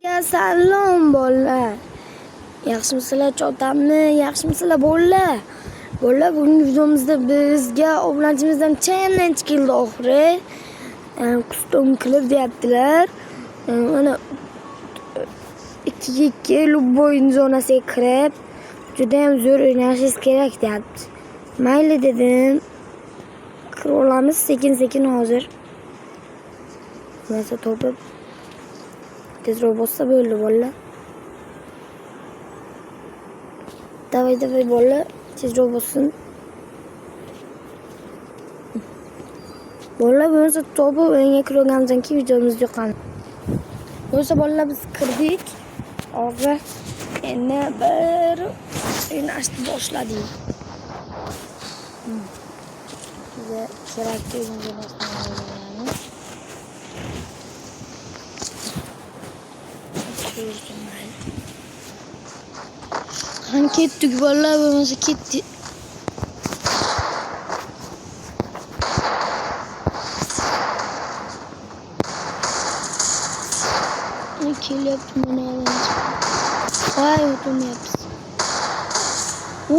Ya salom bolalar. Yaxshimisizlar chotamni? Yaxshimisizlar bolalar? Bolalar, bugungi videomizda bizga obunachiimizdan challenge keldi oxiri. Custom qilib deyaptilar. Mana 2 любой zonasiga kirib, juda ham zo'r o'ynashingiz kerak deyapti. Mayli dedim. Kirib olamiz sekin-sekin hozir. Nasa topib tezroq bossa bo'ldi bolalar. Davay bolalar, tezroq bossin. Bolalar, bo'lmasa topib o'yinga kirganimizdan keyin videomiz yo'qani. Bo'lsa bolalar, biz kirdik. Hozir endi bir o'ynashni boshladik. Bize kerakli o'yinga boshladik. Hani ketdik bolalar, bo'lmasa ketdik. Kelyapti mana. Voy, o'tmayapmiz.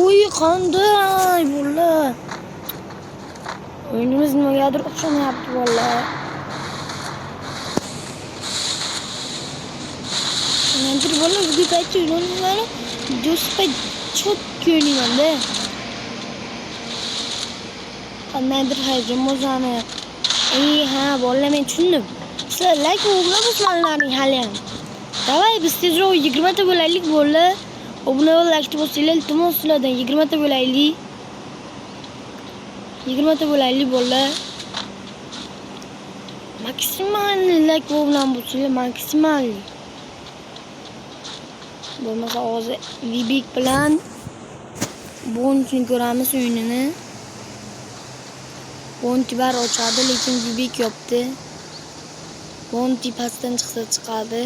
Uy, qanday bolalar. O'yinimiz nimagadir o'xshamayapti bolalar. Mentir bolalar, bu paytda o'ynayman. Do'stpay chotki o'ynayman-da. Qandaydir hayajon bosani. Ha, bolalar, men tushundim. Sizlar like obuna bosmanlaring hali ham. Davay, biz tezroq 20 ta bo'laylik bolalar. Obuna va like bosinglar, iltimos sizlardan 20 ta bo'laylik. 20 ta bo'laylik bolalar. Maksimal like bilan bosinglar, maksimal. Bo'lmasa hozir Vibik bilan Bontni ko'ramiz o'yinini. Bonti bar ochadi, lekin Vibik yopdi. Bonti pastdan chiqsa chiqadi.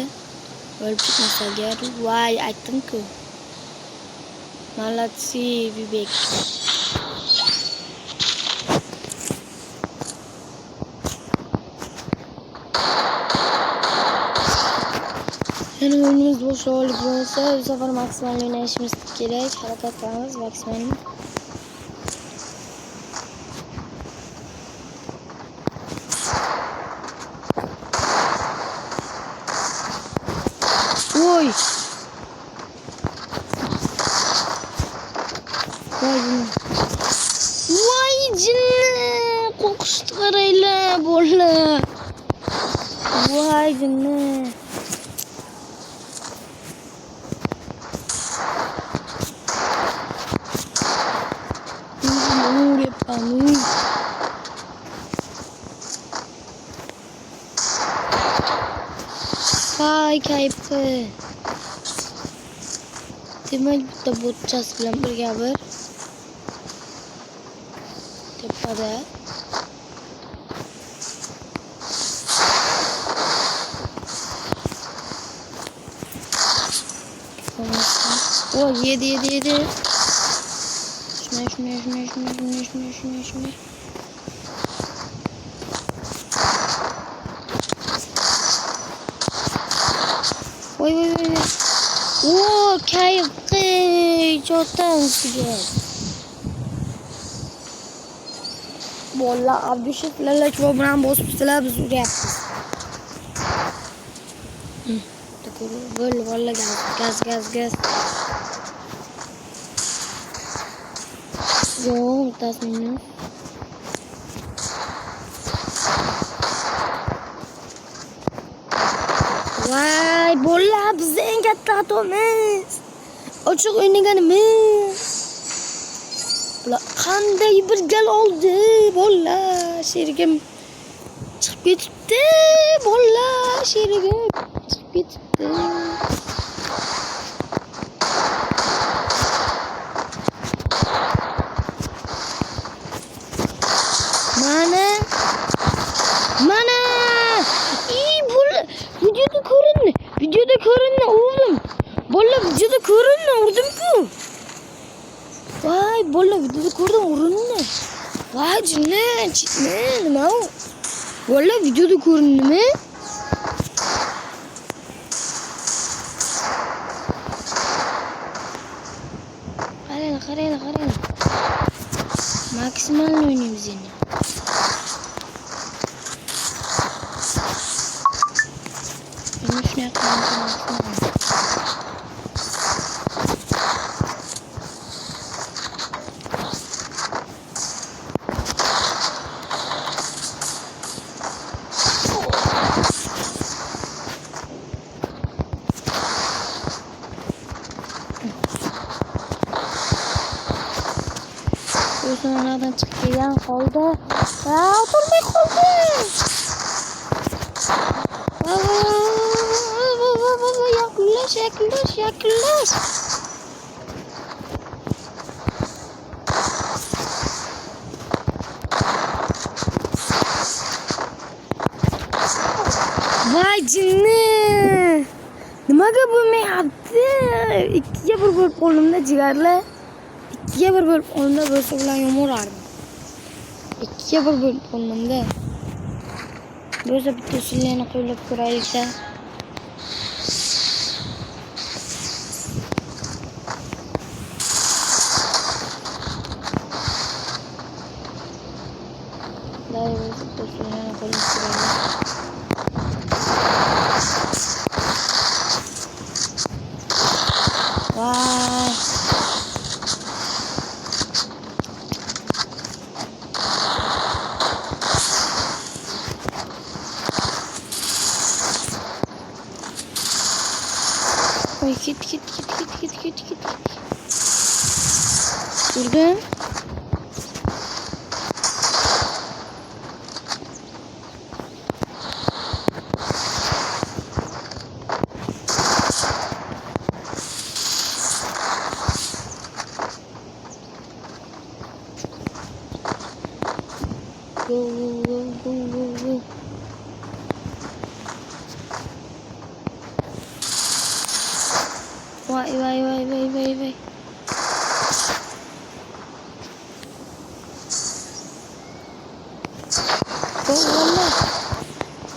O'lib ketmasa agar. Voy, aytdim-ku. Malatsi Vibik. Yani oyunumuz boşluğu olsa bu sefer maksimal oynayışımız gerek. Hareket yapmamız maksimal. Oy. Vay cinne. Kokuştu karayla bolla. Vay cinne. Vay kayıpı. Demek bu da botças bilen birga bir tepada. Oh, yedi. Şuna. Oy. Oo, kayıptı. Çoktan güzel. Bolla abdüşetlerle çoğumundan bozmuşlar, biz oraya yaptık. Böyle valla gaz. Yok, das minus. Vay, bolla biz en katta xatomiz. Ochiq o'ynaganimiz. Bular qanday bir gal oldi, bolla. Sherigim chiqib ketibdi, bolla. Sherigim chiqib ketibdi. Mana. Videoda ko'rinma, urdim. Bolla, videoda ko'rinma, urdim-ku. Vay, bolla, videoda ko'rdim, urinma. Vay, jinni, nima u? Bolla, videoda ko'rindimi? qaranglar. Maksimal o'ynaymiz endi. Endi shunday qilamiz. Sonradan çıkıyan kolda. Ya oturmay kolda. Yakınlaş. Vay cinni. Nimaga bo'lmayapti? Ikkiga bir bo'lib qo'limda jigarlar. İkiye bir bölüp onda böyle bilen yumurardım. İkiye bir bölüp onda. Böyle bir tüsüllerini koyup kuraylıkta. Daha böyle bir tüsüllerini koyup kuraylıkta. Vay. Ay git. Vurdum. Go. Vay.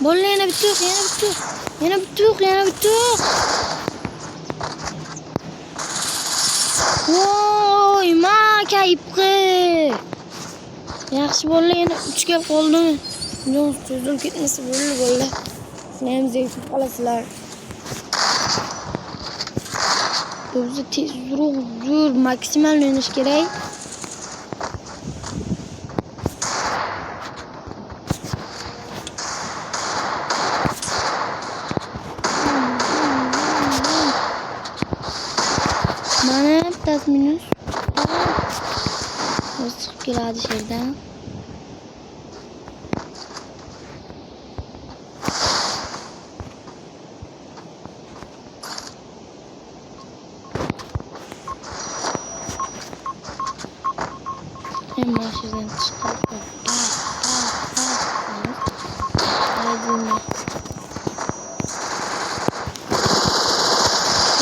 Bolla yana bitti. Voy, ma kayıpqı. Yaxshi bolla yana 3 kel qoldi. Yo'q, so'zim ketmasa bo'ldi. Sinamiz yetib qolasizlar. Bize tezroq maksimal o'ynash kerak. Mana bittasi minus. Chiqib keladi sherdan. Hemen şuradan çıkartıp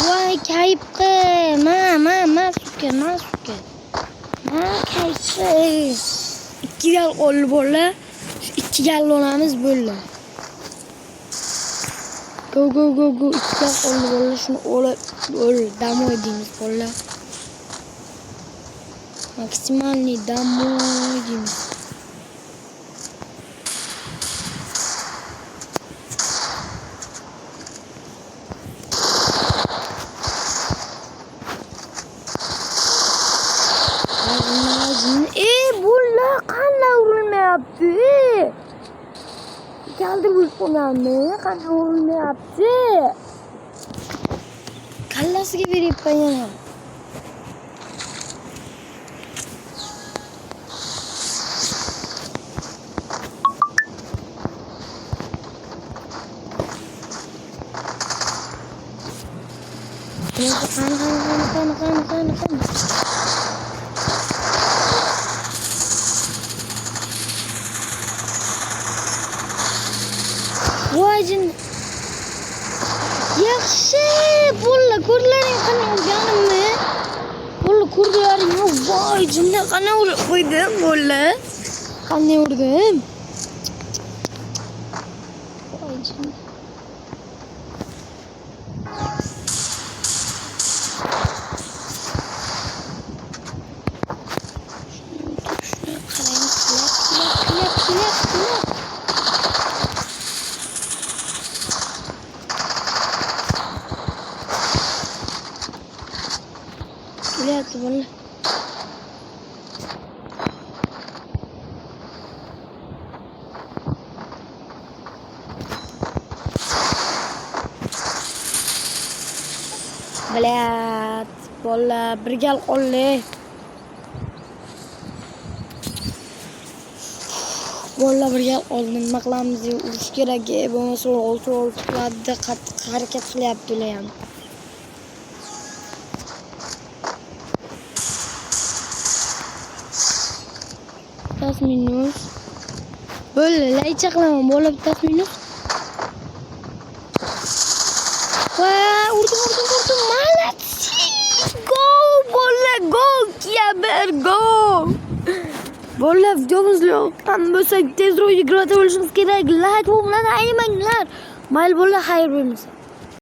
vay kayıpqı. Ma suke. Ma kayıpqı. 2 gal qoldi bolla. Shu 2 gal olamiz bolla. Go. 2 gal qoldi bolla. Shuni o'l damo deymiz bolla. Максимальный домой. Bulla qanday urilmayapti? Keldi bu qo'yganmi? Qanday urilmayapti? Kallasiga beryapman yana. Kan. Vajin. Yaxshi. Bulla ko'rlaring qanday urganimni? Bulla ko'rlaring yo'q. Voy, jinni qanday urib qo'ydim bulla. Qanday urdim? Voy jinni. bolla. Bilat, bolla bir gal qoldi. Bolla bir gal qoldi. Nima qilamiz? Urush kerak. Bo'lmasa olti qattiq harakat qilyapti ular ham. Tas minus. Bolla laycha qilaman. Bolla tas minus. Va, urdim. Молодцы! Gol, bolla, gol. Kiyaber, gol. Bolla, videomizni yoqqan bo'lsa, tezroq yugurib olishimiz kerak. Like bilan ayamanglar. Mayli bolla, xayr bo'lsin.